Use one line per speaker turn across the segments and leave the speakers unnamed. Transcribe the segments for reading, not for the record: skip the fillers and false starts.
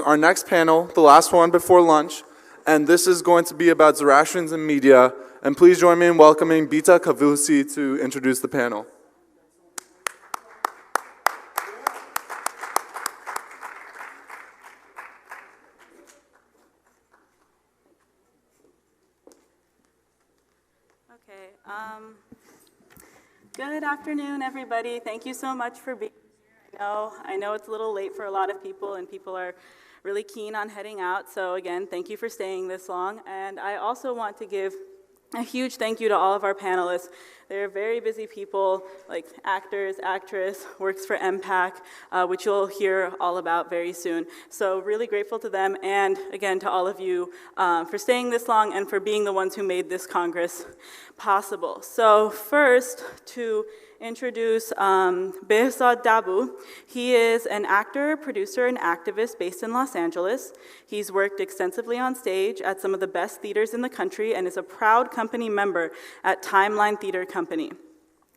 Our next panel, the last one before lunch, and this is going to be about Zoroastrians in Media. And please join me in welcoming Bita Kavoosi to introduce the panel.
Okay. Good afternoon, everybody. Thank you so much for being here. I know it's a little late for a lot of people, and people are really keen on heading out. So again, thank you for staying this long. And I also want to give a huge thank you to all of our panelists. They're very busy people, like actors, actress, works for MPAC, which you'll hear all about very soon. So really grateful to them, and again to all of you for staying this long and for being the ones who made this Congress possible. So first, to introduce Behzad Dabu. He is an actor, producer, and activist based in Los Angeles. He's worked extensively on stage at some of the best theaters in the country and is a proud company member at Timeline Theater Company.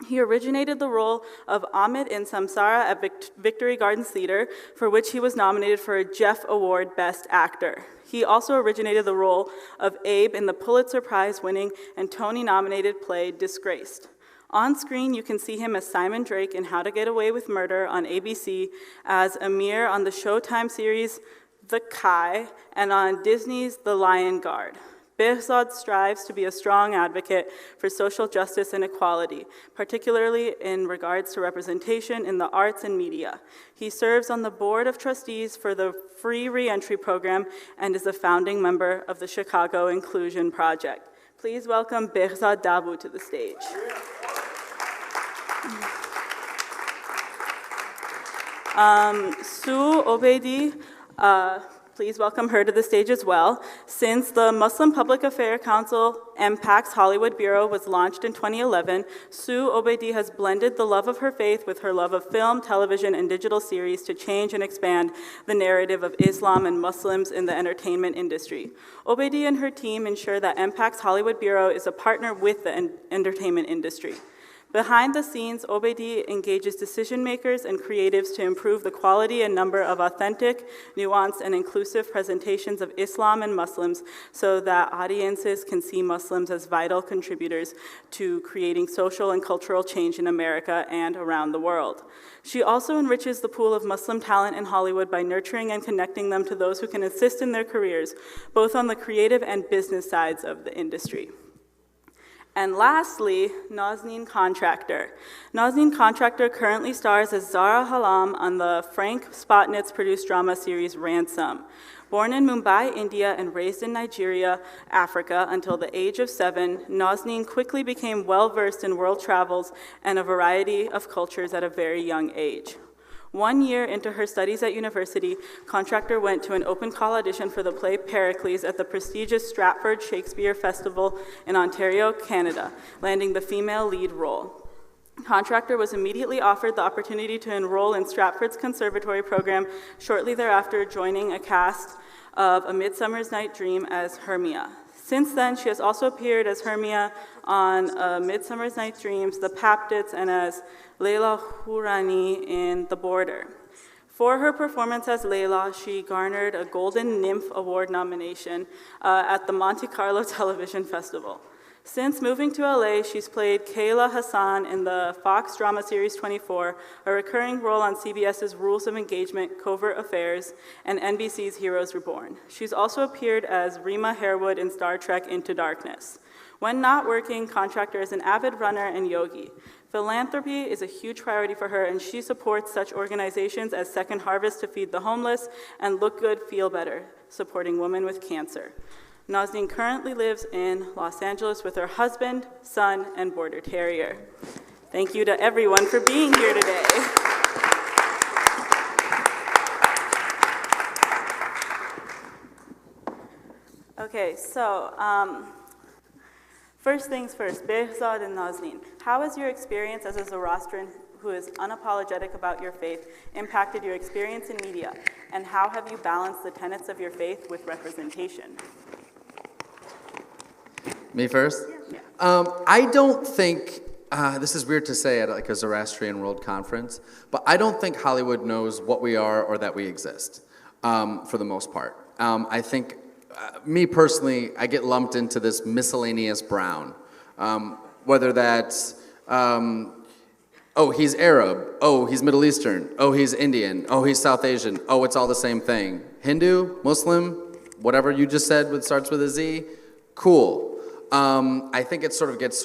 He originated the role of Ahmed in Samsara at Victory Gardens Theater, for which he was nominated for a Jeff Award Best Actor. He also originated the role of Abe in the Pulitzer Prize-winning and Tony-nominated play Disgraced. On screen, you can see him as Simon Drake in How to Get Away with Murder on ABC, as Amir on the Showtime series The Kai, and on Disney's The Lion Guard. Behzad strives to be a strong advocate for social justice and equality, particularly in regards to representation in the arts and media. He serves on the board of trustees for the Free Reentry Program and is a founding member of the Chicago Inclusion Project. Please welcome Behzad Dabu to the stage. Sue Obeidi, please welcome her to the stage as well. Since the Muslim Public Affairs Council, MPAC's Hollywood Bureau, was launched in 2011, Sue Obeidi has blended the love of her faith with her love of film, television, and digital series to change and expand the narrative of Islam and Muslims in the entertainment industry. Obeidi and her team ensure that MPAC's Hollywood Bureau is a partner with the entertainment industry. Behind the scenes, Obeidi engages decision makers and creatives to improve the quality and number of authentic, nuanced, and inclusive presentations of Islam and Muslims so that audiences can see Muslims as vital contributors to creating social and cultural change in America and around the world. She also enriches the pool of Muslim talent in Hollywood by nurturing and connecting them to those who can assist in their careers, both on the creative and business sides of the industry. And lastly, Nazneen Contractor. Nazneen Contractor currently stars as Zara Halam on the Frank Spotnitz-produced drama series Ransom. Born in Mumbai, India, and raised in Nigeria, Africa, until the age of 7, Nazneen quickly became well-versed in world travels and a variety of cultures at a very young age. 1 year into her studies at university, Contractor went to an open call audition for the play Pericles at the prestigious Stratford Shakespeare Festival in Ontario, Canada, landing the female lead role. Contractor was immediately offered the opportunity to enroll in Stratford's conservatory program, shortly thereafter joining a cast of A Midsummer's Night Dream as Hermia. Since then, she has also appeared as Hermia on A Midsummer's Night Dreams, The Papdits, and as Layla Hourani in The Border. For her performance as Layla, she garnered a Golden Nymph Award nomination at the Monte Carlo Television Festival. Since moving to LA, she's played Kayla Hassan in the Fox drama series 24, a recurring role on CBS's Rules of Engagement, Covert Affairs, and NBC's Heroes Reborn. She's also appeared as Rima Harewood in Star Trek Into Darkness. When not working, Contractor is an avid runner and yogi. Philanthropy is a huge priority for her, and she supports such organizations as Second Harvest to feed the homeless and Look Good, Feel Better, supporting women with cancer. Nazneen currently lives in Los Angeles with her husband, son, and border terrier. Thank you to everyone for being here today. Okay, so first things first, Behzad and Nazneen. How has your experience as a Zoroastrian who is unapologetic about your faith impacted your experience in media? And how have you balanced the tenets of your faith with representation?
Me first?
Yeah.
I don't think, this is weird to say at like a Zoroastrian World Conference, but I don't think Hollywood knows what we are or that we exist, for the most part. I think, me personally, I get lumped into this miscellaneous brown. Whether that's, oh, he's Arab, oh, he's Middle Eastern, oh, he's Indian, oh, he's South Asian, oh, it's all the same thing. Hindu, Muslim, whatever you just said starts with a Z, cool. I think it sort of gets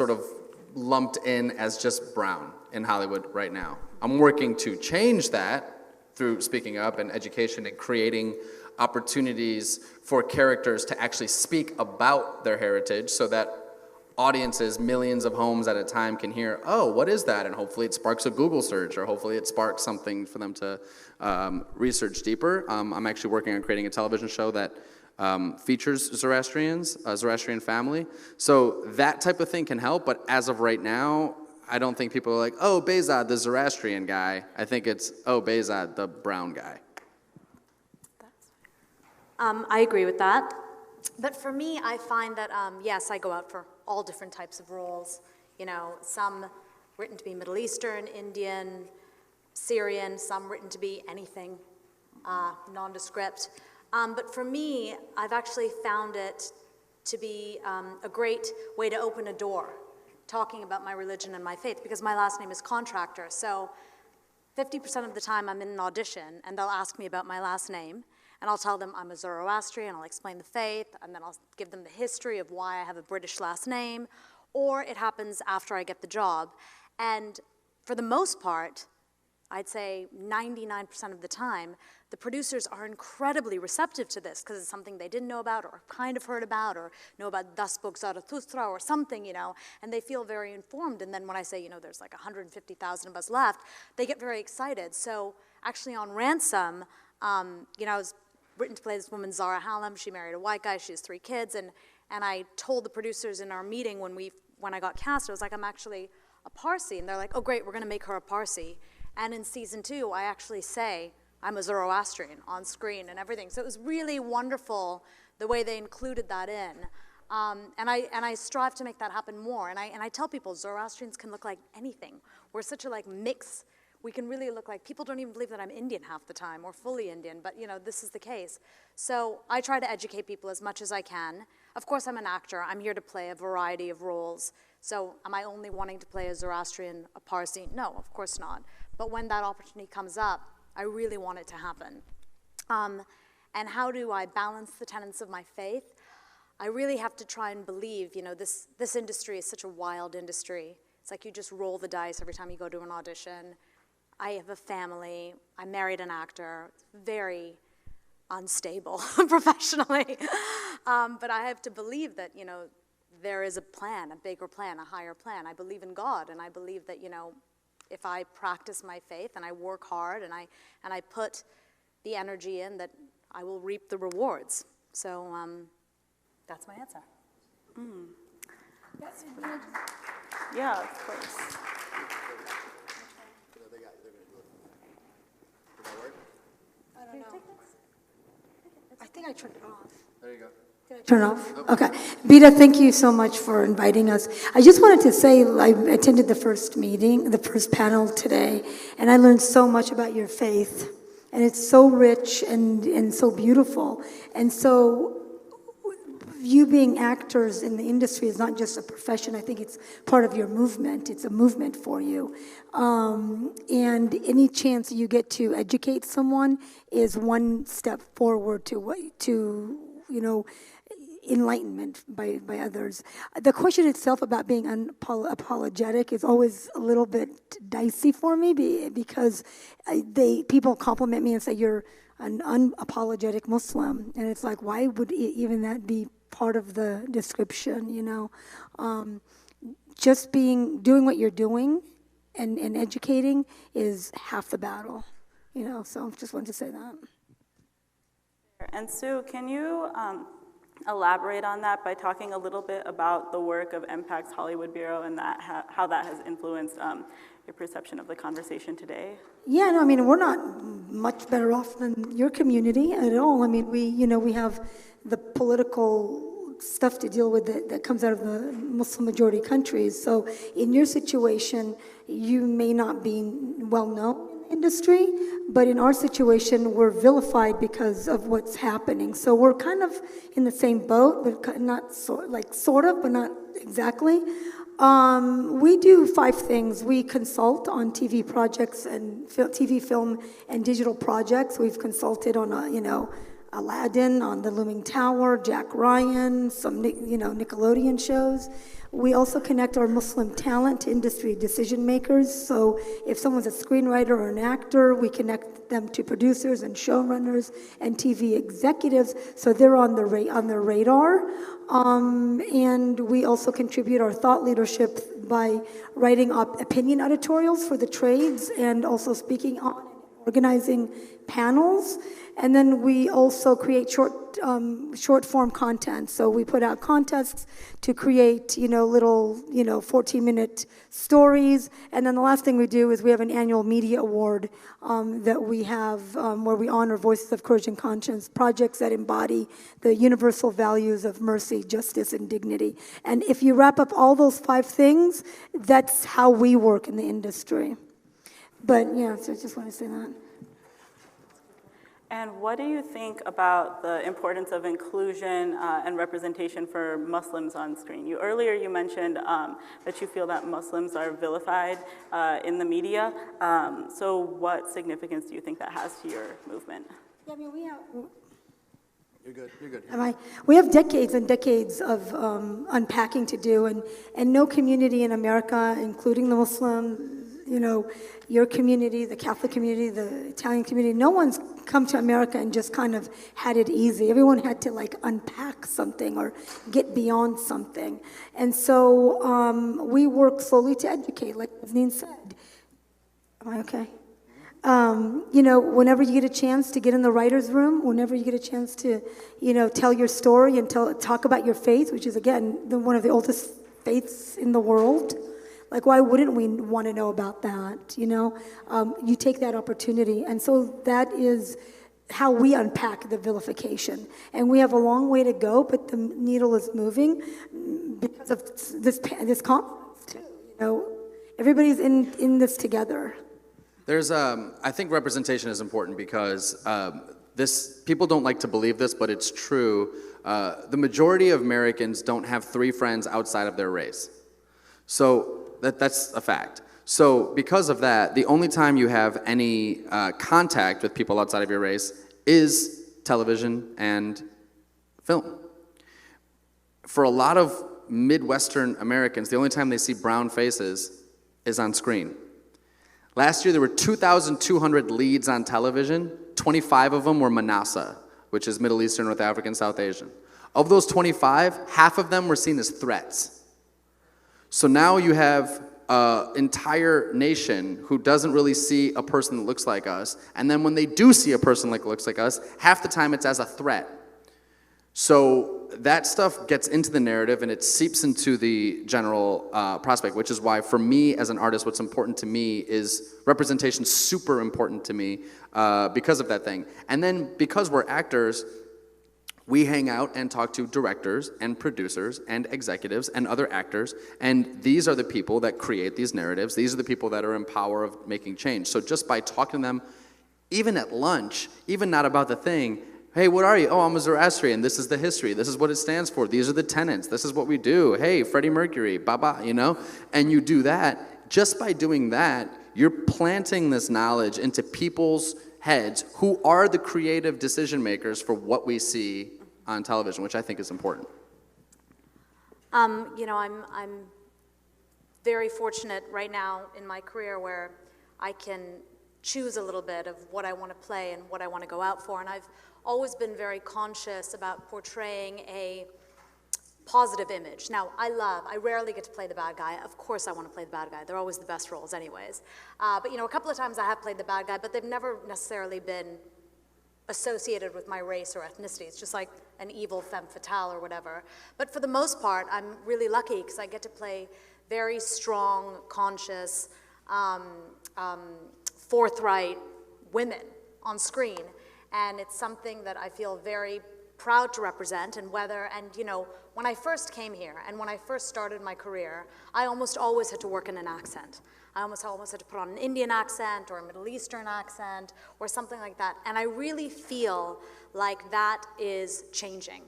lumped in as just brown in Hollywood right now. I'm working to change that through speaking up and education and creating opportunities for characters to actually speak about their heritage so that audiences, millions of homes at a time, can hear, oh, what is that? And hopefully it sparks a Google search, or hopefully it sparks something for them to research deeper. I'm actually working on creating a television show that features Zoroastrians, a Zoroastrian family. So that type of thing can help, but as of right now, I don't think people are like, oh, Behzad, the Zoroastrian guy. I think it's, oh, Behzad, the brown guy.
I agree with that. But for me, I find that, yes, I go out for all different types of roles. You know, some written to be Middle Eastern, Indian, Syrian, some written to be anything, nondescript. But for me, I've actually found it to be a great way to open a door, talking about my religion and my faith, because my last name is Contractor. So 50% of the time I'm in an audition, and they'll ask me about my last name, and I'll tell them I'm a Zoroastrian, I'll explain the faith, and then I'll give them the history of why I have a British last name, or it happens after I get the job. And for the most part, I'd say 99% of the time, the producers are incredibly receptive to this because it's something they didn't know about or kind of heard about or know about Das spoke Zarathustra or something, you know, and they feel very informed. And then when I say, you know, there's like 150,000 of us left, they get very excited. So actually on Ransom, you know, I was written to play this woman, Zara Hallam. She married a white guy. She has 3 kids. And I told the producers in our meeting when I got cast, I was like, I'm actually a Parsi. And they're like, oh, great, we're going to make her a Parsi. And in season 2, I actually say, I'm a Zoroastrian on screen and everything. So it was really wonderful the way they included that in. And I strive to make that happen more. And I tell people, Zoroastrians can look like anything. We're such a like mix. We can really look like, people don't even believe that I'm Indian half the time or fully Indian, but you know, this is the case. So I try to educate people as much as I can. Of course, I'm an actor. I'm here to play a variety of roles. So am I only wanting to play a Zoroastrian, a Parsi? No, of course not. But when that opportunity comes up, I really want it to happen. And how do I balance the tenets of my faith? I really have to try and believe, you know, this industry is such a wild industry. It's like you just roll the dice every time you go to an audition. I have a family. I married an actor. Very unstable professionally. But I have to believe that, you know, there is a plan, a bigger plan, a higher plan. I believe in God, and I believe that, you know, if I practice my faith and I work hard and I put the energy in, that I will reap the rewards. So that's my answer.
Mm. Yes. Yeah, of course.
I don't know. I think I turned it off.
There you go.
Turn off? Okay. Bita, thank you so much for inviting us. I just wanted to say I attended the first meeting, the first panel today, and I learned so much about your faith. And it's so rich and so beautiful. And so you being actors in the industry is not just a profession. I think it's part of your movement. It's a movement for you. And any chance you get to educate someone is one step forward to you know, enlightenment by others. The question itself about being unapologetic is always a little bit dicey for me because people compliment me and say you're an unapologetic Muslim, and it's like, why would even that be part of the description? You know, just doing what you're doing and educating is half the battle. You know, so just wanted to say that.
And Sue, can you elaborate on that by talking a little bit about the work of MPAC's Hollywood Bureau and how that has influenced your perception of the conversation today?
Yeah, no, I mean, we're not much better off than your community at all. I mean, we have the political stuff to deal with that comes out of the Muslim majority countries. So in your situation, you may not be well known in the industry, but in our situation, we're vilified because of what's happening. So we're kind of in the same boat, but not sort of, but not exactly. We do 5 things. We consult on TV projects and TV, film, and digital projects. We've consulted on, Aladdin, on The Looming Tower, Jack Ryan, some, Nickelodeon shows. We also connect our Muslim talent to industry decision makers. So if someone's a screenwriter or an actor, we connect them to producers and showrunners and TV executives, so they're on their radar. And we also contribute our thought leadership by writing up opinion editorials for the trades and also speaking on and organizing panels. And then we also create short form content. So we put out contests to create, little, 14-minute stories. And then the last thing we do is we have an annual media award that we have where we honor Voices of Courage and Conscience, projects that embody the universal values of mercy, justice, and dignity. And if you wrap up all those 5 things, that's how we work in the industry. But yeah, so I just want to say that.
And what do you think about the importance of inclusion and representation for Muslims on screen? Earlier you mentioned that you feel that Muslims are vilified in the media. So what significance do you think that has to your movement?
Yeah, I mean,
You're good.
We have decades and decades of unpacking to do, and no community in America, including the Muslim, your community, the Catholic community, the Italian community, no one's come to America and just kind of had it easy. Everyone had to unpack something or get beyond something. And so we work slowly to educate, like Nazneen said. Am I okay? Whenever you get a chance to get in the writer's room, whenever you get a chance to, tell your story and talk about your faith, which is, again, one of the oldest faiths in the world. Why wouldn't we want to know about that, You take that opportunity. And so that is how we unpack the vilification. And we have a long way to go, but the needle is moving because of this conference, too, Everybody's in this together.
There's, I think representation is important because people don't like to believe this, but it's true. The majority of Americans don't have 3 friends outside of their race. So that's a fact. So because of that, the only time you have any contact with people outside of your race is television and film. For a lot of Midwestern Americans, the only time they see brown faces is on screen. Last year, there were 2,200 leads on television. 25 of them were Manasa, which is Middle Eastern, North African, South Asian. Of those 25, half of them were seen as threats. So now you have an entire nation who doesn't really see a person that looks like us, and then when they do see a person that looks like us, half the time it's as a threat. So that stuff gets into the narrative and it seeps into the general prospect, which is why for me as an artist, what's important to me is representation super important to me because of that thing. And then because we're actors, we hang out and talk to directors and producers and executives and other actors, and these are the people that create these narratives. These are the people that are in power of making change. So just by talking to them, even at lunch, even not about the thing, hey, what are you? Oh, I'm a Zoroastrian. This is the history. This is what it stands for. These are the tenets. This is what we do. Hey, Freddie Mercury, baba, And you do that. Just by doing that, you're planting this knowledge into people's heads who are the creative decision makers for what we see on television, which I think is important.
I'm very fortunate right now in my career where I can choose a little bit of what I want to play and what I want to go out for, and I've always been very conscious about portraying a positive image. Now, I rarely get to play the bad guy. Of course I want to play the bad guy. They're always the best roles anyways. But a couple of times I have played the bad guy, but they've never necessarily been associated with my race or ethnicity. It's just like an evil femme fatale or whatever. But for the most part, I'm really lucky because I get to play very strong, conscious, forthright women on screen. And it's something that I feel very proud to represent, and when I first came here and when I first started my career, I almost always had to work in an accent. I almost had to put on an Indian accent or a Middle Eastern accent or something like that. And I really feel like that is changing.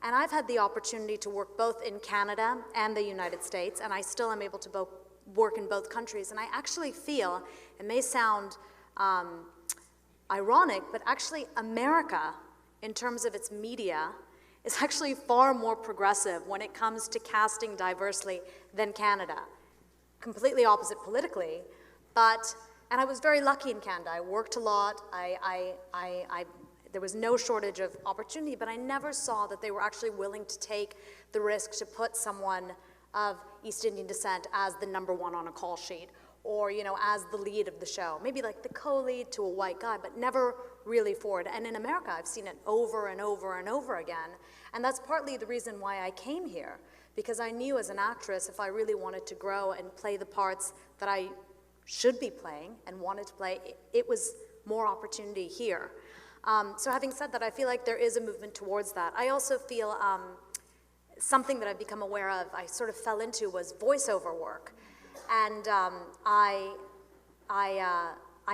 And I've had the opportunity to work both in Canada and the United States, and I still am able to work in both countries. And I actually feel, it may sound ironic, but actually America, in terms of its media, is actually far more progressive when it comes to casting diversely than Canada. Completely opposite politically, and I was very lucky in Canada. I worked a lot, there was no shortage of opportunity, but I never saw that they were actually willing to take the risk to put someone of East Indian descent as the #1 on a call sheet, or as the lead of the show. Maybe like the co-lead to a white guy, but never really forward. And in America, I've seen it over and over and over again, and that's partly the reason why I came here, because I knew as an actress, if I really wanted to grow and play the parts that I should be playing and wanted to play, it was more opportunity here. So having said that, I feel like there is a movement towards that. I also feel something that I've become aware of, I sort of fell into, was voiceover work. And I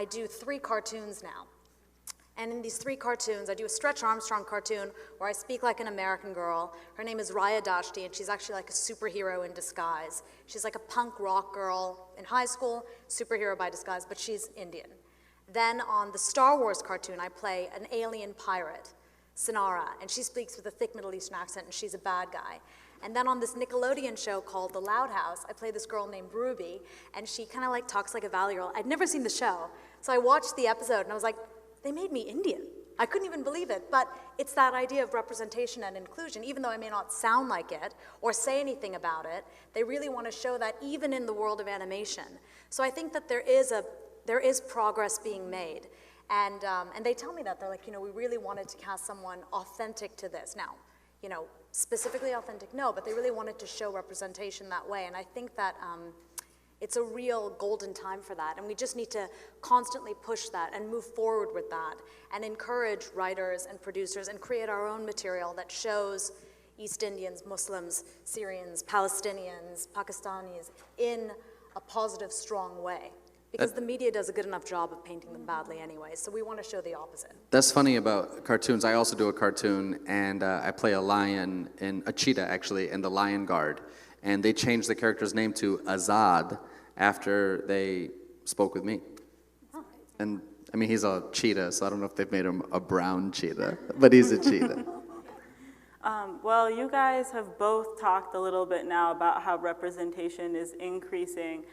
do 3 cartoons now. And in these 3 cartoons, I do a Stretch Armstrong cartoon where I speak like an American girl. Her name is Raya Dashti, and she's actually like a superhero in disguise. She's like a punk rock girl in high school, superhero by disguise, but she's Indian. Then on the Star Wars cartoon, I play an alien pirate, Sonara, and she speaks with a thick Middle Eastern accent, and she's a bad guy. And then on this Nickelodeon show called The Loud House, I play this girl named Ruby, and she kind of like talks like a Valley girl. I'd never seen the show, so I watched the episode, and I was like, they made me Indian. I couldn't even believe it, but it's that idea of representation and inclusion. Even though I may not sound like it or say anything about it, they really want to show that even in the world of animation. So I think that there is progress being made. And they tell me that. They're like, we really wanted to cast someone authentic to this. Now, specifically authentic, no, but they really wanted to show representation that way. And I think that it's a real golden time for that, and we just need to constantly push that and move forward with that and encourage writers and producers and create our own material that shows East Indians, Muslims, Syrians, Palestinians, Pakistanis in a positive, strong way. Because the media does a good enough job of painting them badly anyway, so we want to show the opposite.
That's funny about cartoons. I also do a cartoon, and I play a lion, a cheetah actually, in the Lion Guard. And they changed the character's name to Azad after they spoke with me. Oh. And I mean, he's a cheetah, so I don't know if they've made him a brown cheetah, but he's a cheetah.
Well, you guys have both talked a little bit now about how representation is increasing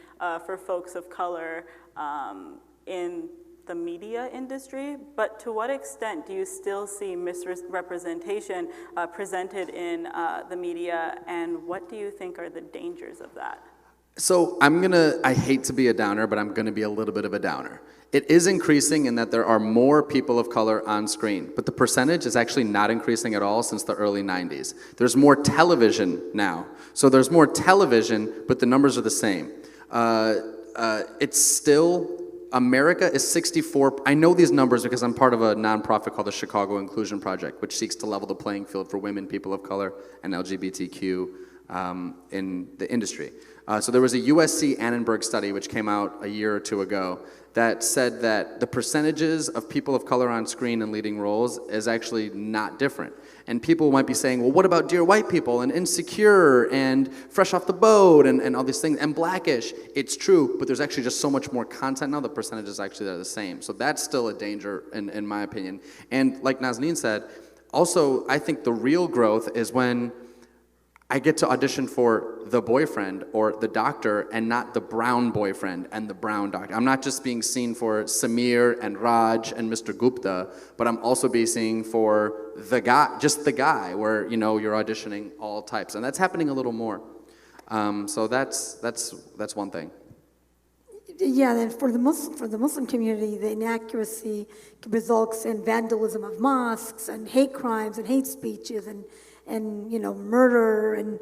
for folks of color in the media industry, but to what extent do you still see misrepresentation presented in the media, and what do you think are the dangers of that?
So I hate to be a downer, but I'm gonna be a little bit of a downer. It is increasing in that there are more people of color on screen, but the percentage is actually not increasing at all since the early 90s. There's more television now. So there's more television, but the numbers are the same. It's still, America is 64, I know these numbers because I'm part of a nonprofit called the Chicago Inclusion Project, which seeks to level the playing field for women, people of color, and LGBTQ in the industry. So there was a USC Annenberg study which came out a year or 2 ago that said that the percentages of people of color on screen in leading roles is actually not different. And people might be saying, well, what about Dear White People and Insecure and Fresh Off the Boat and all these things and Blackish? It's true, but there's actually just so much more content now, the percentages actually are the same. So that's still a danger in my opinion. And like Nazneen said, also I think the real growth is when I get to audition for the boyfriend or the doctor and not the brown boyfriend and the brown doctor. I'm not just being seen for Samir and Raj and Mr. Gupta, but I'm also being seen for the guy, just the guy, where you're auditioning all types, and that's happening a little more. So that's one thing.
Yeah, then for the Muslim community, the inaccuracy results in vandalism of mosques and hate crimes and hate speeches and murder and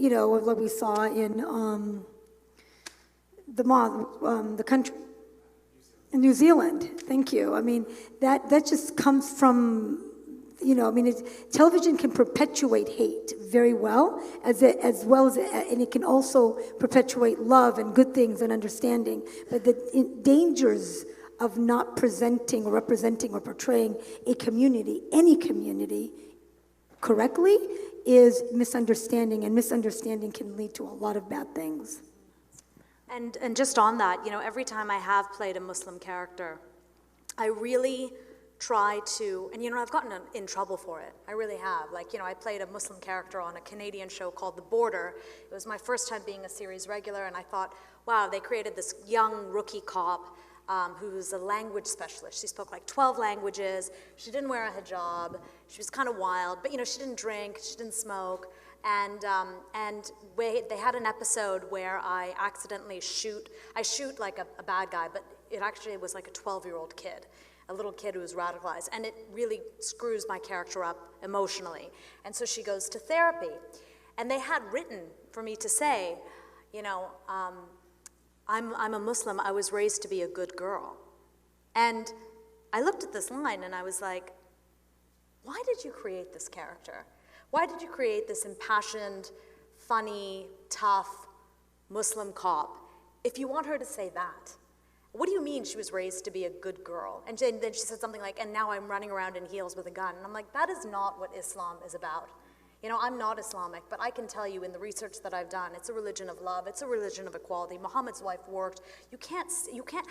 like we saw in the country in New Zealand. Thank you. I mean that just comes from television can perpetuate hate very well, and it can also perpetuate love and good things and understanding. But the dangers of not presenting or representing or portraying a community, any community, correctly, is misunderstanding, and misunderstanding can lead to a lot of bad things.
And just on that, every time I have played a Muslim character, I really try to, and I've gotten in trouble for it. I really have. I played a Muslim character on a Canadian show called The Border. It was my first time being a series regular, and I thought, wow, they created this young rookie cop who was a language specialist. She spoke 12 languages. She didn't wear a hijab. She was kind of wild, but she didn't drink, she didn't smoke. And they had an episode where I accidentally shoot like a bad guy, but it actually was like a 12-year-old kid, a little kid who was radicalized, and it really screws my character up emotionally. And so she goes to therapy, and they had written for me to say, I'm a Muslim, I was raised to be a good girl. And I looked at this line and I was like, why did you create this character? Why did you create this impassioned, funny, tough Muslim cop if you want her to say that? What do you mean she was raised to be a good girl? And then she said something like, and now I'm running around in heels with a gun. And I'm like, that is not what Islam is about. I'm not Islamic, but I can tell you in the research that I've done, it's a religion of love, it's a religion of equality. Muhammad's wife worked. You can't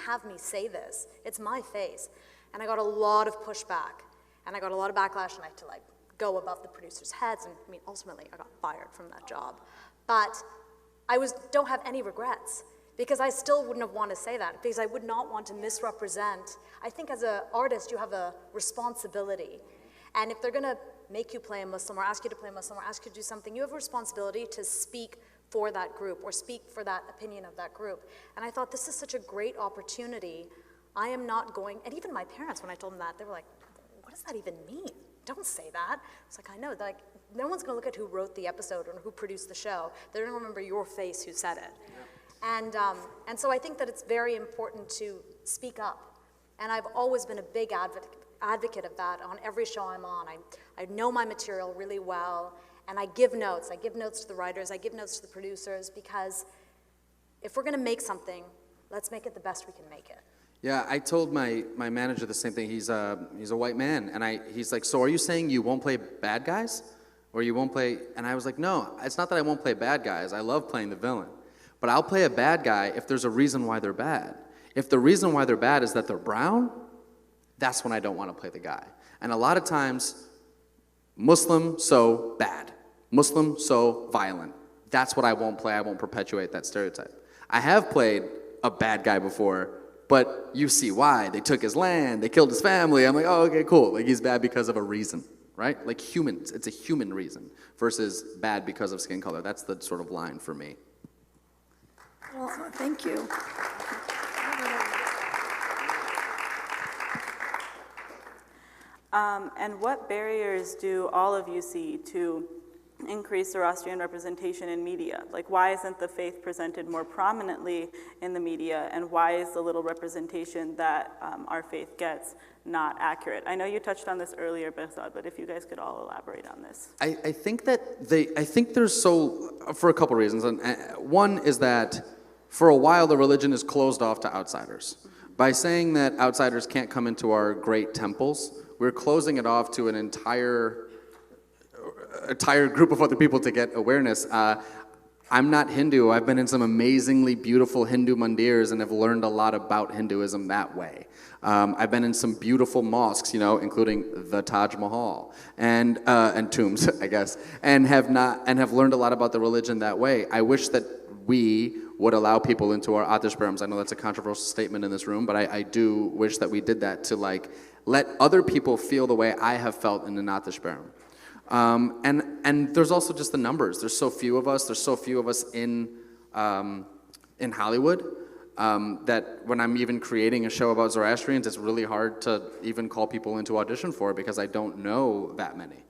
have me say this. It's my face. And I got a lot of pushback, and I got a lot of backlash, and I had to go above the producers' heads, and ultimately I got fired from that job. But I don't have any regrets, because I still wouldn't have wanted to say that, because I would not want to misrepresent. I think as an artist, you have a responsibility. And if they're gonna make you play a Muslim, or ask you to play a Muslim, or ask you to do something, you have a responsibility to speak for that group, or speak for that opinion of that group. And I thought, this is such a great opportunity. I am not going, and even my parents, when I told them that, they were like, what does that even mean? Don't say that. It's like, I know, no one's gonna look at who wrote the episode or who produced the show. They're gonna remember your face who said it. Yeah. And so I think that it's very important to speak up. And I've always been a big advocate of that on every show I'm on. I know my material really well, and I give notes. I give notes to the writers, I give notes to the producers, because if we're gonna make something, let's make it the best we can make it.
Yeah, I told my manager the same thing. He's a white man, and he's like, so are you saying you won't play bad guys? Or you won't play, and I was like, no, it's not that I won't play bad guys. I love playing the villain. But I'll play a bad guy if there's a reason why they're bad. If the reason why they're bad is that they're brown, that's when I don't want to play the guy. And a lot of times, Muslim, so bad. Muslim, so violent. That's what I won't play. I won't perpetuate that stereotype. I have played a bad guy before, but you see why. They took his land, they killed his family. I'm like, oh, okay, cool. He's bad because of a reason, right? Humans, it's a human reason versus bad because of skin color. That's the sort of line for me.
Well, thank you.
And what barriers do all of you see to increase Zoroastrian representation in media? Why isn't the faith presented more prominently in the media, and why is the little representation that our faith gets not accurate? I know you touched on this earlier, Behzad, but if you guys could all elaborate on this.
I think there's for a couple reasons. And one is that for a while the religion is closed off to outsiders. By saying that outsiders can't come into our great temples, we're closing it off to an entire group of other people to get awareness. I'm not Hindu. I've been in some amazingly beautiful Hindu mandirs and have learned a lot about Hinduism that way. I've been in some beautiful mosques, including the Taj Mahal and tombs, I guess, and have learned a lot about the religion that way. I wish that we would allow people into our atishbarams. I know that's a controversial statement in this room, but I do wish that we did that to let other people feel the way I have felt in an atishbaram. And there's also just the numbers. There's so few of us. There's so few of us in Hollywood that when I'm even creating a show about Zoroastrians, it's really hard to even call people into audition for it because I don't know that many.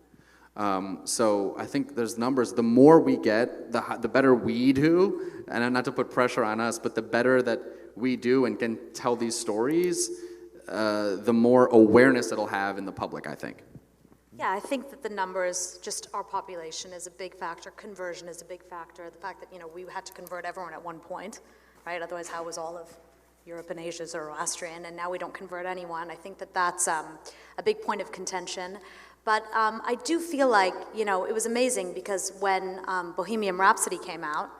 So I think there's numbers. The more we get, the better we do, and not to put pressure on us, but the better that we do and can tell these stories, the more awareness it'll have in the public, I think.
Yeah, I think that the numbers, just our population is a big factor, conversion is a big factor, the fact that, we had to convert everyone at one point, right? Otherwise, how was all of Europe and Asia Zoroastrian, and now we don't convert anyone. I think that that's a big point of contention. But I do feel like, it was amazing because when Bohemian Rhapsody came out,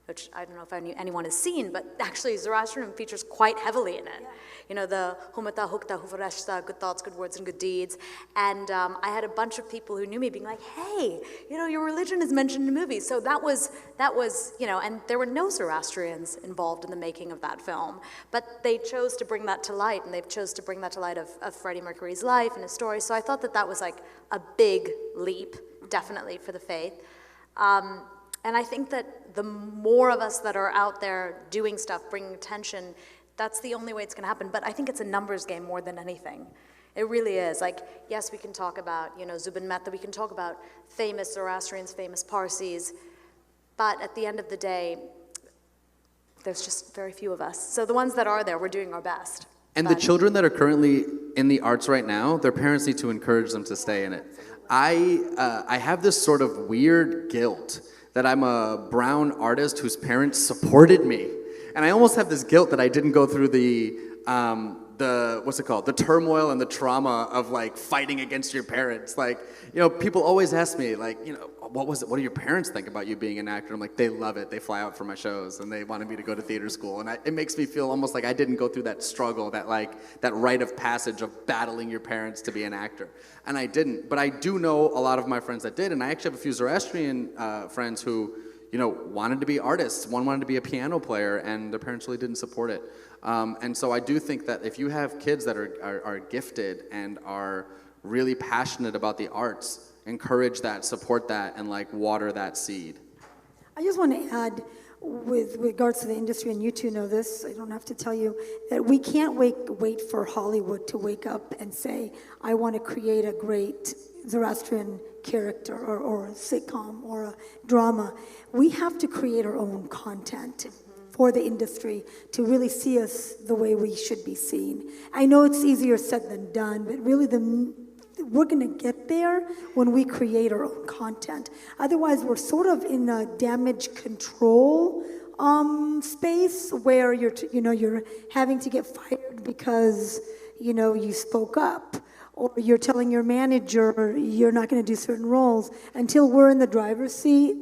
which I don't know if anyone has seen, but actually Zoroastrian features quite heavily in it. Yeah. The humata hukta huvarashta, good thoughts, good words, and good deeds. And I had a bunch of people who knew me being like, hey, your religion is mentioned in the movie. So that was, and there were no Zoroastrians involved in the making of that film. But they chose to bring that to light, and they chose to bring that to light of Freddie Mercury's life and his story. So I thought that was like a big leap, definitely, for the faith. And I think that the more of us that are out there doing stuff, bringing attention, that's the only way it's going to happen. But I think it's a numbers game more than anything. It really is. Like, yes, we can talk about, Zubin Mehta, we can talk about famous Zoroastrians, famous Parsis, but at the end of the day, there's just very few of us. So the ones that are there, we're doing our best.
And the children that are currently in the arts right now, their parents need to encourage them to stay in it. I have this sort of weird guilt that I'm a brown artist whose parents supported me. And I almost have this guilt that I didn't go through the turmoil and the trauma of like fighting against your parents. Like, people always ask me like, what do your parents think about you being an actor? I'm like, they love it. They fly out for my shows and they wanted me to go to theater school. And it makes me feel almost like I didn't go through that struggle, that rite of passage of battling your parents to be an actor. And I didn't, but I do know a lot of my friends that did. And I actually have a few Zoroastrian friends who, wanted to be artists. One wanted to be a piano player, and their parents really didn't support it. And so I do think that if you have kids that are gifted and are really passionate about the arts, encourage that, support that, and water that seed.
I just want to add, with regards to the industry, and you two know this, I don't have to tell you, that we can't wait for Hollywood to wake up and say, I want to create a great Zoroastrian character or a sitcom or a drama. We have to create our own content for the industry to really see us the way we should be seen. I know it's easier said than done, but really we're going to get there when we create our own content. Otherwise, we're sort of in a damage control space where you're having to get fired because you spoke up, or you're telling your manager you're not going to do certain roles. Until we're in the driver's seat,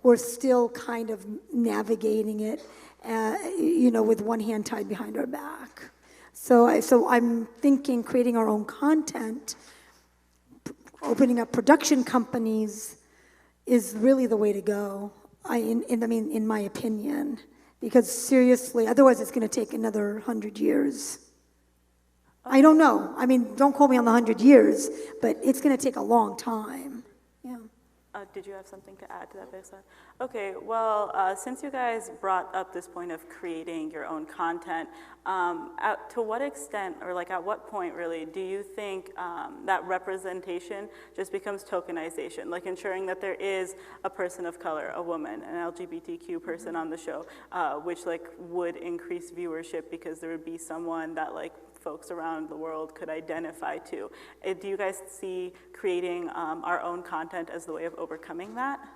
we're still kind of navigating it, with one hand tied behind our back. So I'm thinking creating our own content, opening up production companies is really the way to go, in my opinion. Because seriously, otherwise it's going to take another 100 years. I don't know. Don't quote me on the 100 years, but it's going to take a long time. Yeah.
Did you have something to add to that, Behzad? Okay, well, since you guys brought up this point of creating your own content, to what extent, or at what point really, do you think that representation just becomes tokenization, ensuring that there is a person of color, a woman, an LGBTQ person on the show, which would increase viewership because there would be someone that folks around the world could identify to. Do you guys see creating our own content as the way of overcoming that?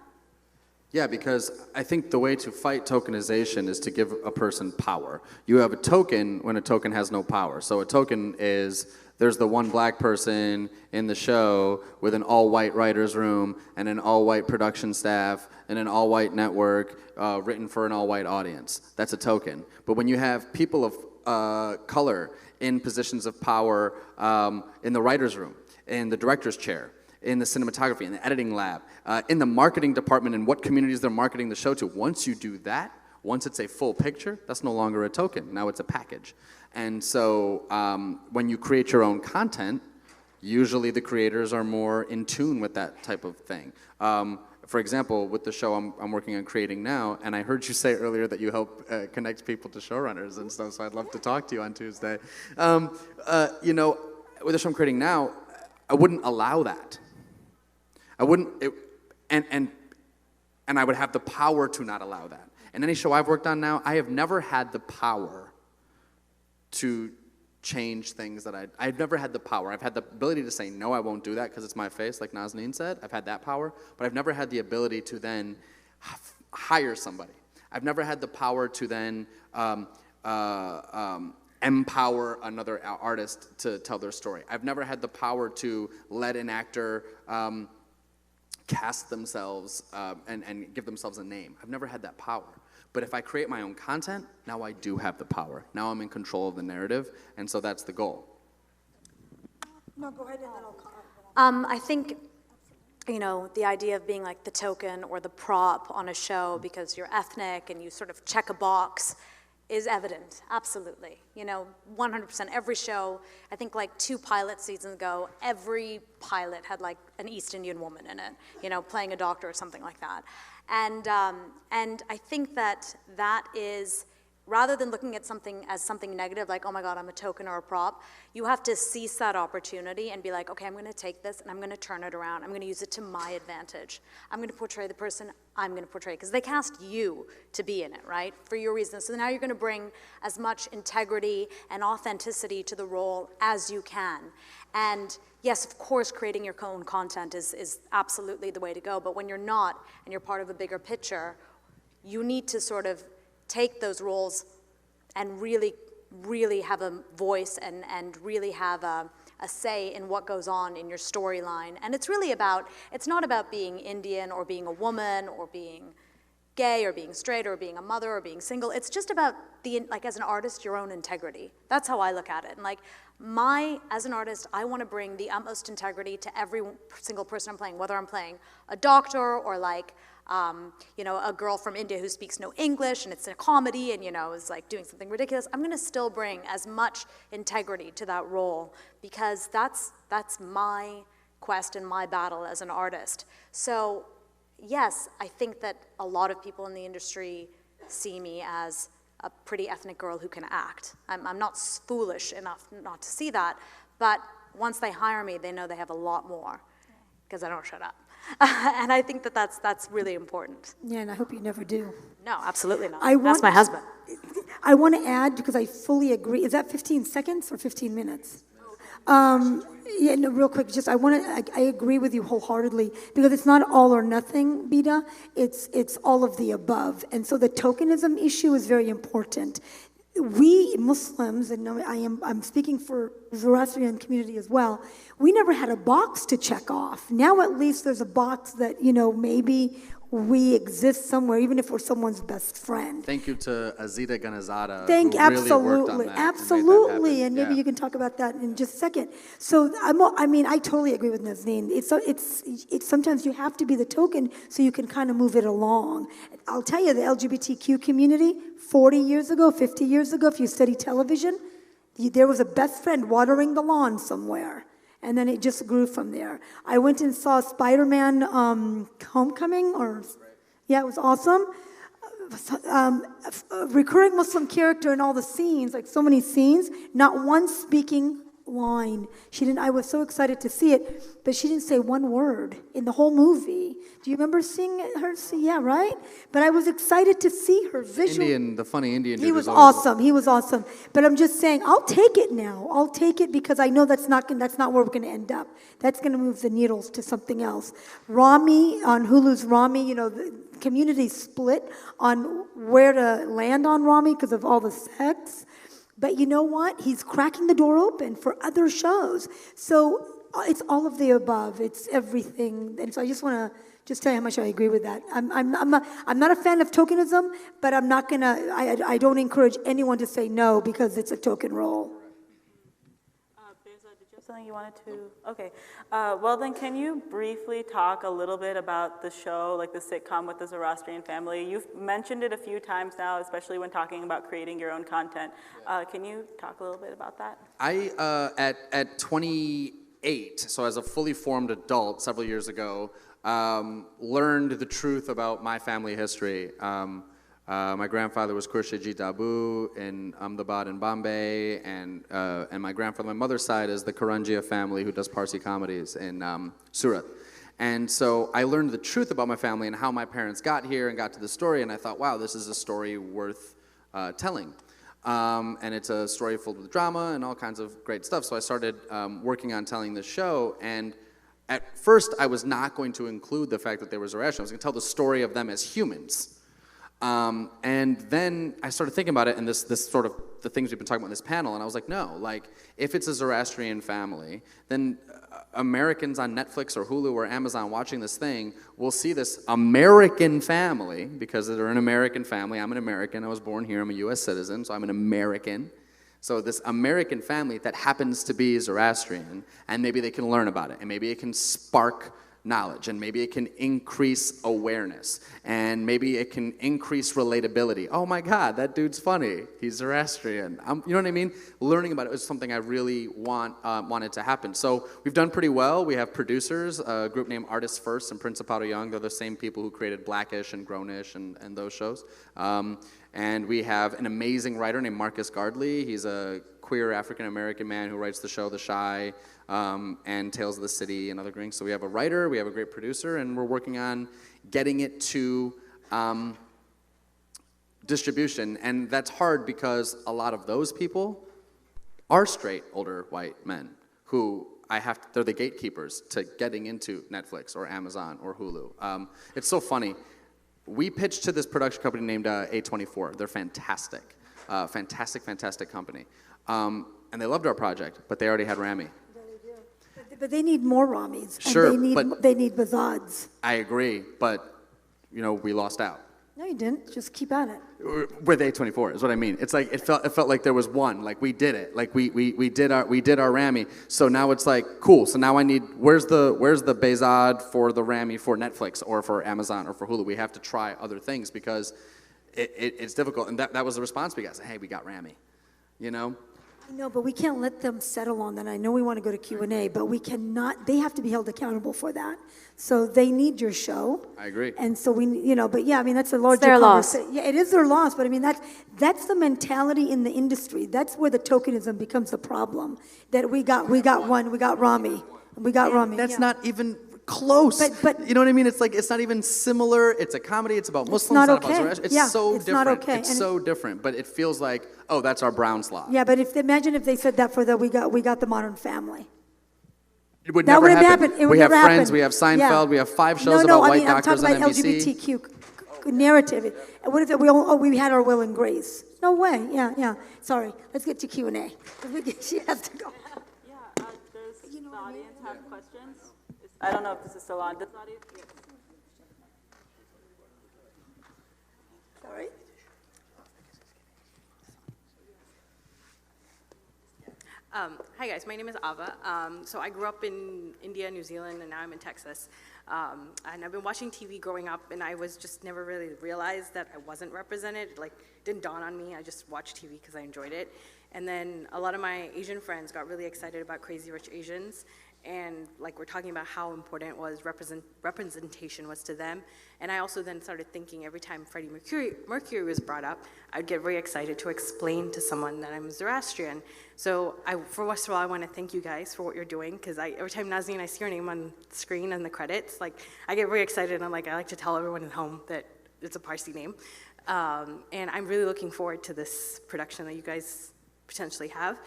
Yeah, because I think the way to fight tokenization is to give a person power. You have a token when a token has no power. So a token is, there's the one black person in the show with an all-white writer's room and an all-white production staff and an all-white network written for an all-white audience. That's a token. But when you have people of color in positions of power in the writer's room, in the director's chair, in the cinematography, in the editing lab, in the marketing department, and what communities they're marketing the show to. Once you do that, once it's a full picture, that's no longer a token. Now it's a package. And so when you create your own content, usually the creators are more in tune with that type of thing. For example, with the show I'm working on creating now, and I heard you say earlier that you help connect people to showrunners and stuff, so I'd love to talk to you on Tuesday. With the show I'm creating now, I wouldn't allow that. I wouldn't, and I would have the power to not allow that. And any show I've worked on now, I have never had the power to change things that I've never had the power. I've had the ability to say, no, I won't do that because it's my face, like Nazneen said. I've had that power, but I've never had the ability to then hire somebody. I've never had the power to then empower another artist to tell their story. I've never had the power to let an actor cast themselves and give themselves a name. I've never had that power. But if I create my own content, now I do have the power. Now I'm in control of the narrative, and so that's the goal.
No, go ahead and then I'll comment.
I think, you know, the idea of being like the token or the prop on a show because you're ethnic and you sort of check a box is evident, absolutely. You know, 100%. Every show, I think like 2 pilot seasons ago, every pilot had like an East Indian woman in it, you know, playing a doctor or something like that. And I think that is, rather than looking at something as something negative, like, oh my God, I'm a token or a prop, you have to seize that opportunity and be like, okay, I'm going to take this and I'm going to turn it around. I'm going to use it to my advantage. I'm going to portray the person I'm going to portray, because they cast you to be in it, right, for your reasons. So now you're going to bring as much integrity and authenticity to the role as you can. And yes, of course, creating your own content is absolutely the way to go, but when you're not and you're part of a bigger picture, you need to sort of take those roles and really have a voice and really have a say in what goes on in your storyline. And it's really about, it's not about being Indian or being a woman or being gay or being straight or being a mother or being single. It's just about like as an artist, your own integrity. That's how I look at it. And like as an artist, I want to bring the utmost integrity to every single person I'm playing, whether I'm playing a doctor or like, you know, a girl from India who speaks no English and it's a comedy and, you know, is like doing something ridiculous. I'm going to still bring as much integrity to that role because that's my quest and my battle as an artist. So yes, I think that a lot of people in the industry see me as a pretty ethnic girl who can act. I'm not foolish enough not to see that, but once they hire me, they know they have a lot more because I don't shut up. And I think that that's really important.
Yeah, and I hope you never do.
No, absolutely not. That's my husband.
I want to add, because I fully agree, is that 15 seconds or 15 minutes? Yeah, no, real quick, just I agree with you wholeheartedly, because it's not all or nothing, Bita, it's all of the above. And so the tokenism issue is very important. We Muslims, and I'm speaking for the Zoroastrian community as well, we never had a box to check off. Now at least there's a box that, you know, maybe we exist somewhere, even if we're someone's best friend.
Thank you to Azita Ganazada,
absolutely, and maybe you can talk about that in just a second. So I totally agree with Nazneen. It's sometimes you have to be the token so you can kind of move it along. I'll tell you, the LGBTQ community, 40 years ago, 50 years ago, if you study television, there was a best friend watering the lawn somewhere. And then it just grew from there. I went and saw Spider-Man Homecoming, yeah, it was awesome. A recurring Muslim character in all the scenes, like so many scenes, not one speaking line. I was so excited to see it, but she didn't say one word in the whole movie. Do you remember seeing her? Yeah, right? But I was excited to see her visual.
The funny Indian dude.
He was awesome. But I'm just saying, I'll take it now. I'll take it because I know that's not where we're going to end up. That's going to move the needles to something else. Rami, on Hulu's Rami, you know, the community split on where to land on Rami because of all the sex. But you know what? He's cracking the door open for other shows. So it's all of the above. It's everything. And so I just want to tell you how much I agree with that. I'm not a fan of tokenism, but I'm not going to, I don't encourage anyone to say no because it's a token role.
Behzad, did you have something you wanted to? Okay. Well, then can you briefly talk a little bit about the show, like the sitcom with the Zoroastrian family? You've mentioned it a few times now, especially when talking about creating your own content. Can you talk a little bit about that?
At 28, so as a fully formed adult several years ago, learned the truth about my family history. My grandfather was Khurshidji Dabu in Ahmedabad in Bombay, and my grandfather, my mother's side, is the Karanjia family who does Parsi comedies in Surat. And so I learned the truth about my family and how my parents got here and got to the story, and I thought, wow, this is a story worth telling. And it's a story filled with drama and all kinds of great stuff. So I started working on telling this show, and at first I was not going to include the fact that they were Zoroastrian. I was going to tell the story of them as humans. And then I started thinking about it, and this sort of the things we've been talking about in this panel, and I was like, no, like, if it's a Zoroastrian family, then Americans on Netflix or Hulu or Amazon watching this thing will see this American family, because they're an American family. I'm an American. I was born here. I'm a U.S. citizen, so I'm an American. So this American family that happens to be Zoroastrian, and maybe they can learn about it, and maybe it can spark knowledge, and maybe it can increase awareness, and maybe it can increase relatability. Oh my God, that dude's funny. He's Zoroastrian. You know what I mean? Learning about it was something I really wanted to happen. So we've done pretty well. We have producers, a group named Artists First and Principado Young. They're the same people who created Blackish and Grownish and those shows. And we have an amazing writer named Marcus Gardley. He's a queer African-American man who writes the show The Shy, and Tales of the City and other things. So we have a writer, we have a great producer, and we're working on getting it to distribution. And that's hard because a lot of those people are straight, older white men who they're the gatekeepers to getting into Netflix or Amazon or Hulu. It's so funny. We pitched to this production company named A24. They're fantastic. Fantastic company. And they loved our project, but they already had Rami.
But they need more Ramis.
Sure,
and they need Behzads.
I agree, but, we lost out.
No, you didn't. Just keep at it.
With A24 is what I mean. It's like it felt like there was one. Like we did it. Like we did our Rami. So now it's like cool. So now I need where's the Behzad for the Rami for Netflix or for Amazon or for Hulu? We have to try other things because it's difficult. And that was the response we got. Say, hey, we got Rami.
I know, but we can't let them settle on that. I know we want to go to Q&A, but we cannot, they have to be held accountable for that. So they need your show.
I agree.
And so but yeah, I mean, that's a larger
their loss.
Yeah, it is their loss, but I mean, that's the mentality in the industry. That's where the tokenism becomes a problem. That we got Rami.
That's not even close.
But
you know what I mean? It's like it's not even similar. It's a comedy. It's about Muslims.
It's not
about
okay.
Zoroastrian. It's
Yeah,
so
it's
different.
not okay.
It's so different. But it feels like, oh, that's our brown slot.
Yeah, but imagine if they said that for we got the Modern Family.
It would
That
never
wouldn't
happen.
happen. It would
We have
never
Friends.
happen.
We have Seinfeld.
Yeah.
We have 5 shows
No,
about
I
white
mean, I'm
doctors
talking
on
about
NBC.
LGBTQ narrative. What if we had our Will and Grace? No way. Yeah. Sorry. Let's get to Q&A. She has to go.
Yeah, does the audience have questions? I don't know if this is still on. Does the audience? Yes.
Sorry.
Hi guys, my name is Ava. So I grew up in India, New Zealand, and now I'm in Texas. And I've been watching TV growing up, and I was just never really realized that I wasn't represented. It didn't dawn on me. I just watched TV because I enjoyed it. And then a lot of my Asian friends got really excited about Crazy Rich Asians, and we're talking about how important representation was to them. And I also then started thinking every time Freddie Mercury was brought up, I'd get very excited to explain to someone that I'm Zoroastrian. So first of all, I want to thank you guys for what you're doing, because every time Nazneen, I see your name on the screen and the credits, I get very excited, and I like to tell everyone at home that it's a Parsi name. And I'm really looking forward to this production that you guys potentially have.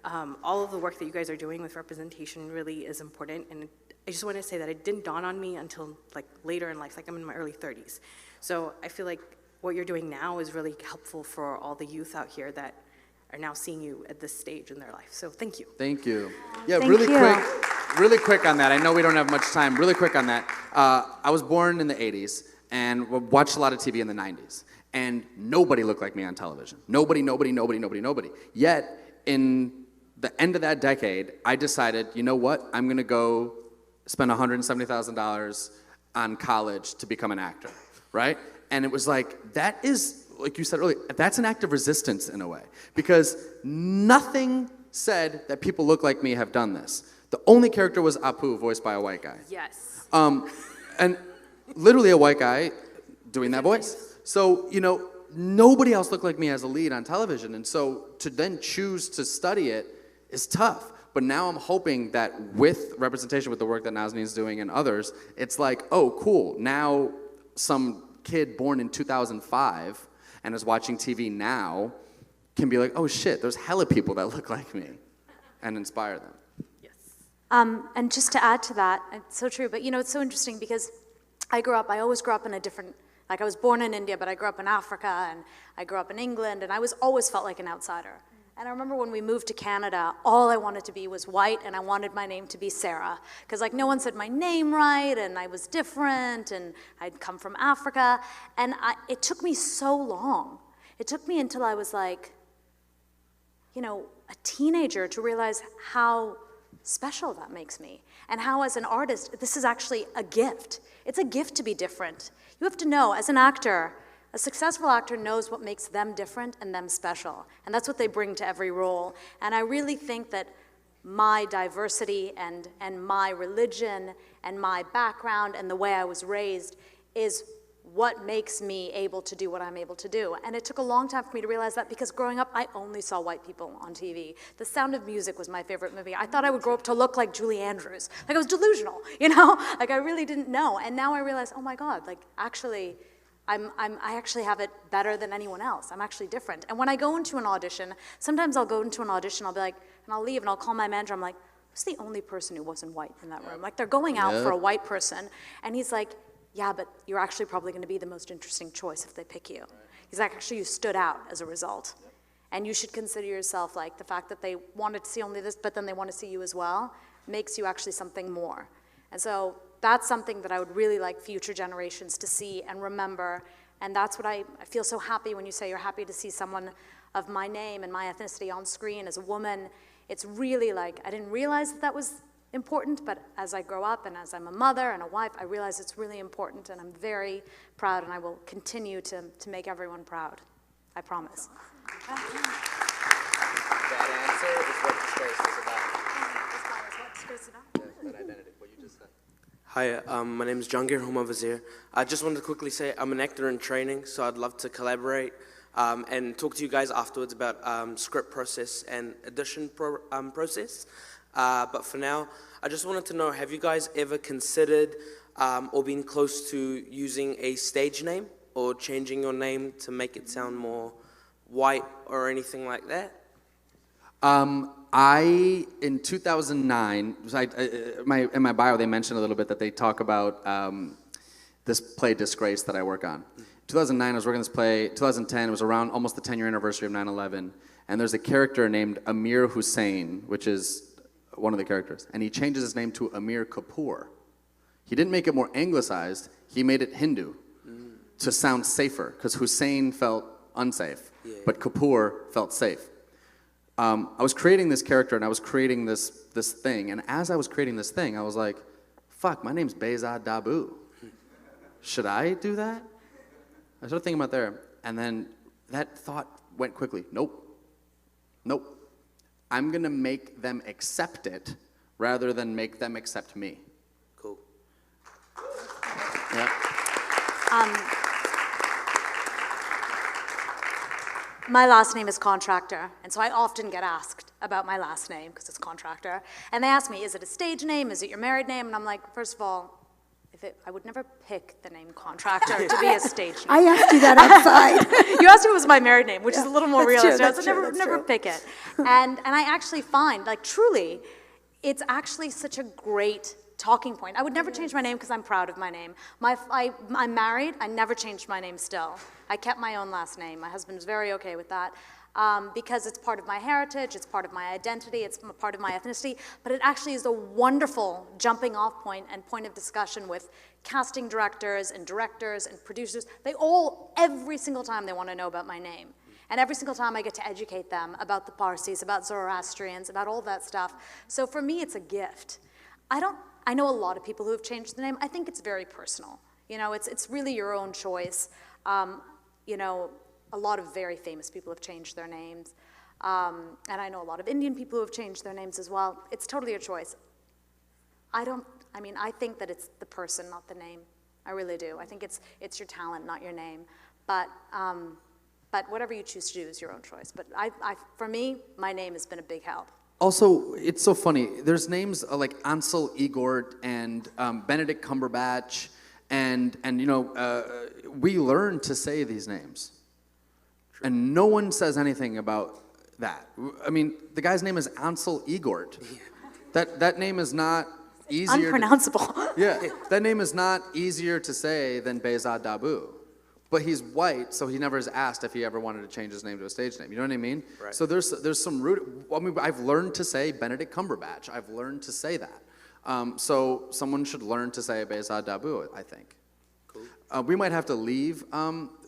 All of the work that you guys are doing with representation really is important, and I just want to say that it didn't dawn on me until later in life, I'm in my early 30s. So I feel like what you're doing now is really helpful for all the youth out here that are now seeing you at this stage in their life. So thank you.
Thank you. Yeah,
Thank
really quick on that. I know we don't have much time. Really quick on that. I was born in the 80s and watched a lot of TV in the 90s. And nobody looked like me on television. Nobody. Yet, in the end of that decade, I decided, you know what? I'm going to go spend $170,000 on college to become an actor, right? And it was that is, like you said earlier, that's an act of resistance in a way. Because nothing said that people look like me have done this. The only character was Apu, voiced by a white guy.
Yes.
And literally a white guy doing that voice. So, nobody else looked like me as a lead on television. And so to then choose to study it is tough. But now I'm hoping that with representation, with the work that Nazneen's doing and others, it's oh, cool. Now some kid born in 2005 and is watching TV now can be like, oh shit, there's hella people that look like me, and inspire them.
Yes.
And just to add to that, it's so true, but it's so interesting because I always grew up in a different, like I was born in India, but I grew up in Africa, and I grew up in England, and I always felt like an outsider. And I remember when we moved to Canada, all I wanted to be was white, and I wanted my name to be Sarah. Because like no one said my name right, and I was different, and I'd come from Africa. And it took me so long. It took me until I was like, a teenager to realize how special that makes me. And how as an artist, this is actually a gift. It's a gift to be different. You have to know, as an actor, a successful actor knows what makes them different and them special. And that's what they bring to every role. And I really think that my diversity and my religion and my background and the way I was raised is what makes me able to do what I'm able to do. And it took a long time for me to realize that because growing up, I only saw white people on TV. The Sound of Music was my favorite movie. I thought I would grow up to look like Julie Andrews. Like I was delusional, Like I really didn't know. And now I realize, oh my God, like actually, I actually have it better than anyone else. I'm actually different. And when I go into an audition, sometimes I'll go into an audition, I'll be like, and I'll leave and I'll call my manager, I'm like, who's the only person who wasn't white in that room? Like they're going out for a white person. And he's like, yeah, but you're actually probably going to be the most interesting choice if they pick you. He's like, actually, you stood out as a result. And you should consider yourself like the fact that they wanted to see only this, but then they want to see you as well, makes you actually something more. And so that's something that I would really like future generations to see and remember. And that's what I feel so happy when you say you're happy to see someone of my name and my ethnicity on screen as a woman. It's really like, I didn't realize that was important, but as I grow up and as I'm a mother and a wife, I realize it's really important, and I'm very proud, and I will continue to make everyone proud. I promise.
That answer is what disgrace is about. That identity, what you just said.
Hi, my name is Jahangir Huma Vazir. I just wanted to quickly say I'm an actor in training, so I'd love to collaborate and talk to you guys afterwards about script process and audition process. But for now, I just wanted to know, have you guys ever considered or been close to using a stage name or changing your name to make it sound more white or anything like that?
In 2009, in my bio, they mentioned a little bit that they talk about this play Disgrace that I work on. 2009, I was working on this play. 2010, it was around almost the 10-year anniversary of 9/11, and there's a character named Amir Hussein, which is one of the characters, and he changes his name to Amir Kapoor. He didn't make it more anglicized, he made it Hindu to sound safer, because Hussein felt unsafe, but Kapoor felt safe. I was creating this character, and I was creating this thing, and as I was creating this thing, I was like, fuck, my name's Behzad Dabu. Should I do that? I started thinking about there, and then that thought went quickly. Nope. I'm gonna make them accept it rather than make them accept me.
Cool.
Yeah.
My last name is Contractor, and so I often get asked about my last name because it's Contractor. And they ask me, is it a stage name? Is it your married name? And I'm like, first of all, I would never pick the name Contractor to be a stage name.
I asked you that outside.
You asked me if it was my married name, which is a little more
that's true,
realistic.
that's
I
true,
would
that's
never
true.
pick it. And I actually find, like truly, it's actually such a great talking point. I would never change my name because I'm proud of my name. I'm married, I never changed my name still. I kept my own last name. My husband was very okay with that. Because it's part of my heritage, it's part of my identity, it's part of my ethnicity, but it actually is a wonderful jumping off point and point of discussion with casting directors and producers. They all, every single time they want to know about my name. And every single time I get to educate them about the Parsis, about Zoroastrians, about all that stuff. So for me, it's a gift. I know a lot of people who have changed the name. I think it's very personal. It's really your own choice. A lot of very famous people have changed their names. And I know a lot of Indian people who have changed their names as well. It's totally your choice. I think that it's the person, not the name. I really do. I think it's your talent, not your name. But whatever you choose to do is your own choice. But for me, my name has been a big help.
Also, it's so funny. There's names like Ansel Elgort and Benedict Cumberbatch, and we learn to say these names. And no one says anything about that. I mean, the guy's name is Ansel Igort. That name is not easier.
Unpronounceable.
Yeah, that name is not easier to say than Behzad Dabu. But he's white, so he never is asked if he ever wanted to change his name to a stage name. You know what I mean?
Right.
So there's some root. I mean, I've learned to say Benedict Cumberbatch. I've learned to say that. So someone should learn to say Behzad Dabu, I think. Cool. We might have to leave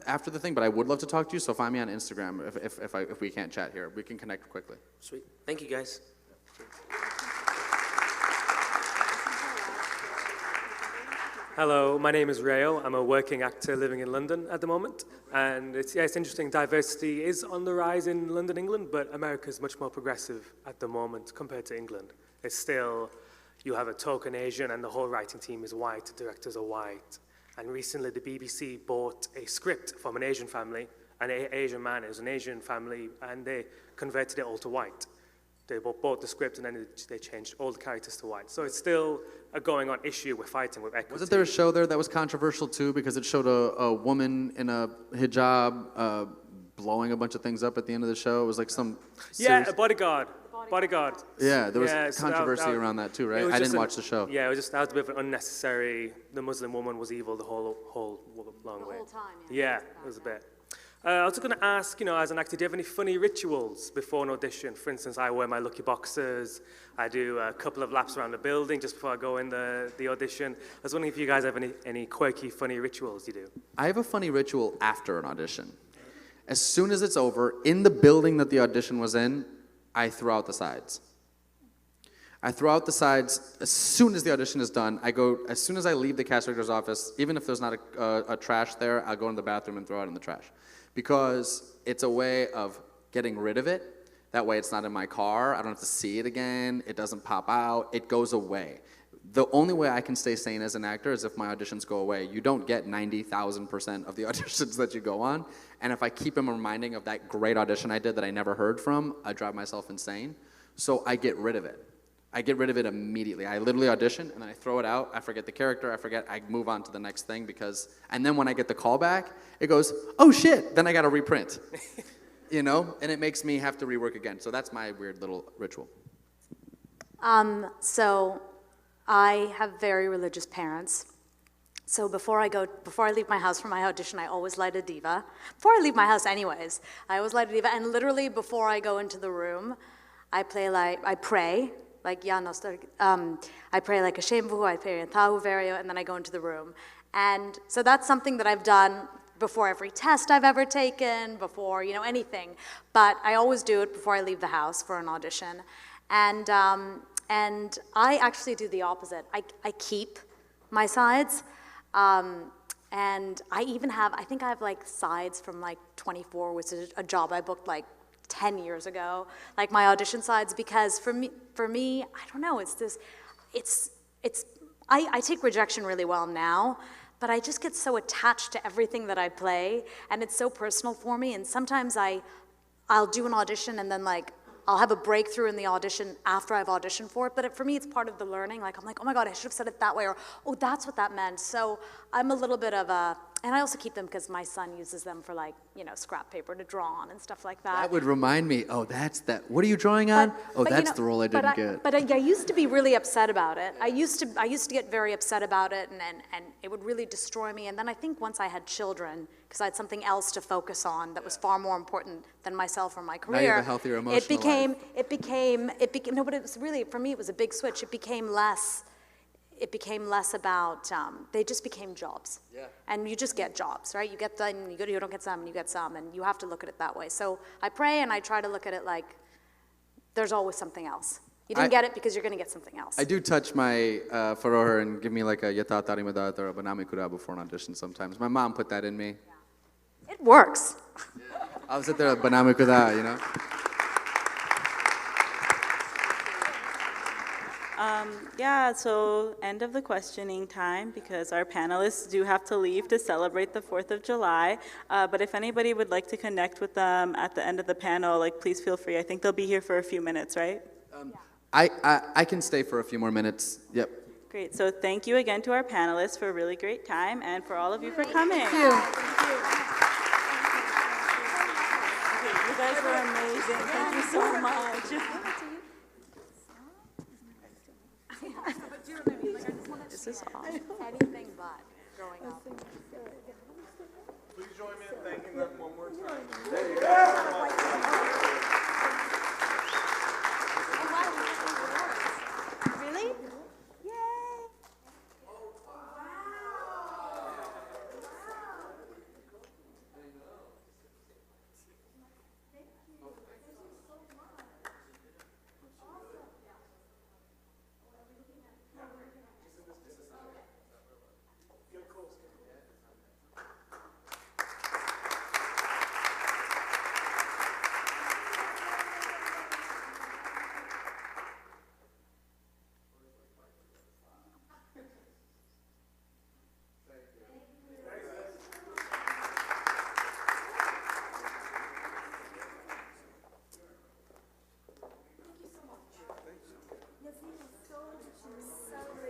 after the thing, but I would love to talk to you. So find me on Instagram if we can't chat here. We can connect quickly.
Sweet. Thank you, guys.
Hello, my name is Rayo. I'm a working actor living in London at the moment. And it's interesting, diversity is on the rise in London, England, but America is much more progressive at the moment compared to England. It's still, you have a token Asian and the whole writing team is white, the directors are white. And recently the BBC bought a script from an Asian family, an Asian man, it was an Asian family, and they converted it all to white. They bought the script and then they changed all the characters to white. So it's still a going on issue we're fighting with equity.
Wasn't there a show there that was controversial too because it showed a woman in a hijab blowing a bunch of things up at the end of the show? It was like some
Yeah, a bodyguard.
Yeah, there was
so
controversy around that too, right? I didn't watch the show.
Yeah, it was just that was a bit of an unnecessary. The Muslim woman was evil the whole long way.
The whole time,
Yeah, it was a bit. I was going to ask, as an actor, do you have any funny rituals before an audition? For instance, I wear my lucky boxers. I do a couple of laps around the building just before I go in the audition. I was wondering if you guys have any quirky, funny rituals you do.
I have a funny ritual after an audition. As soon as it's over, in the building that the audition was in, I throw out the sides. I throw out the sides as soon as the audition is done. As soon as I leave the cast director's office, even if there's not a trash there, I'll go in the bathroom and throw it in the trash. Because it's a way of getting rid of it. That way it's not in my car. I don't have to see it again. It doesn't pop out. It goes away. The only way I can stay sane as an actor is if my auditions go away. You don't get 90,000% of the auditions that you go on. And if I keep them reminding of that great audition I did that I never heard from, I drive myself insane. So I get rid of it. I get rid of it immediately. I literally audition, and then I throw it out. I forget the character. I move on to the next thing and then when I get the call back, it goes, oh shit, then I got to reprint. And it makes me have to rework again. So that's my weird little ritual.
So I have very religious parents. So before I leave my house for my audition, I always light a diva. Before I leave my house anyways, I always light a diva. And literally before I go into the room, I pray. Like I pray like a Shemvu, I pray in Tahu Vario, and then I go into the room. And so that's something that I've done before every test I've ever taken, before anything. But I always do it before I leave the house for an audition. And I actually do the opposite. I keep my sides. And I think I have like sides from like 24, which is a job I booked like 10 years ago, like my audition sides, because for me, I don't know, I take rejection really well now, but I just get so attached to everything that I play, and it's so personal for me, and sometimes I'll do an audition and then like, I'll have a breakthrough in the audition after I've auditioned for it, but for me, it's part of the learning. Like, I'm like, oh my God, I should have said it that way, or, oh, that's what that meant. So I'm a little bit of and I also keep them because my son uses them for like, scrap paper to draw on and stuff like that.
That would remind me, that's that. What are you drawing on? That's the role I didn't get.
But I used to be really upset about it. I used to get very upset about it, and it would really destroy me. And then I think once I had children, because I had something else to focus on that was far more important than myself or my career.
Now you have a healthier emotional life.
It became, no, but it was really, for me, it was a big switch. It became less about, they just became jobs. Yeah. And you just get jobs, right? You get them, you don't get some, and you get some, and you have to look at it that way. So I pray and I try to look at it like there's always something else. You didn't get it because you're going to get something else.
I do touch my faroher and give me like a yata tarimadat or a banami kura before an audition sometimes. My mom put that in me.
Yeah. It works.
I'll sit there, banami kura,
So end of the questioning time, because our panelists do have to leave to celebrate the 4th of July. But if anybody would like to connect with them at the end of the panel, please feel free. I think they'll be here for a few minutes, right?
I can stay for a few more minutes. Yep.
Great. So thank you again to our panelists for a really great time, and for all of you for coming.
Thank you.
guys were amazing. Thank you so much. This is awesome.
Anything but growing up.
Please join me in thanking them one more time.
Really? Yay!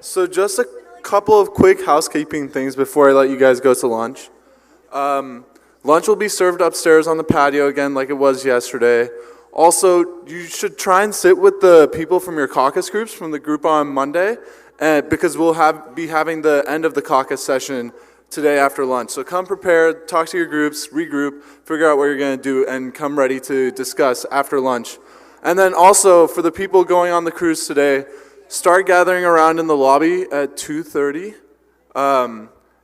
So just a couple of quick housekeeping things before I let you guys go to lunch. Lunch will be served upstairs on the patio again like it was yesterday. Also, you should try and sit with the people from your caucus groups from the group on Monday because we'll be having the end of the caucus session today after lunch. So come prepared, talk to your groups, regroup, figure out what you're going to do, and come ready to discuss after lunch. And then also, for the people going on the cruise today, start gathering around in the lobby at 2:30.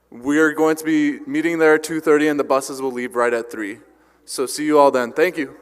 We are going to be meeting there at 2:30, and the buses will leave right at 3. So see you all then. Thank you.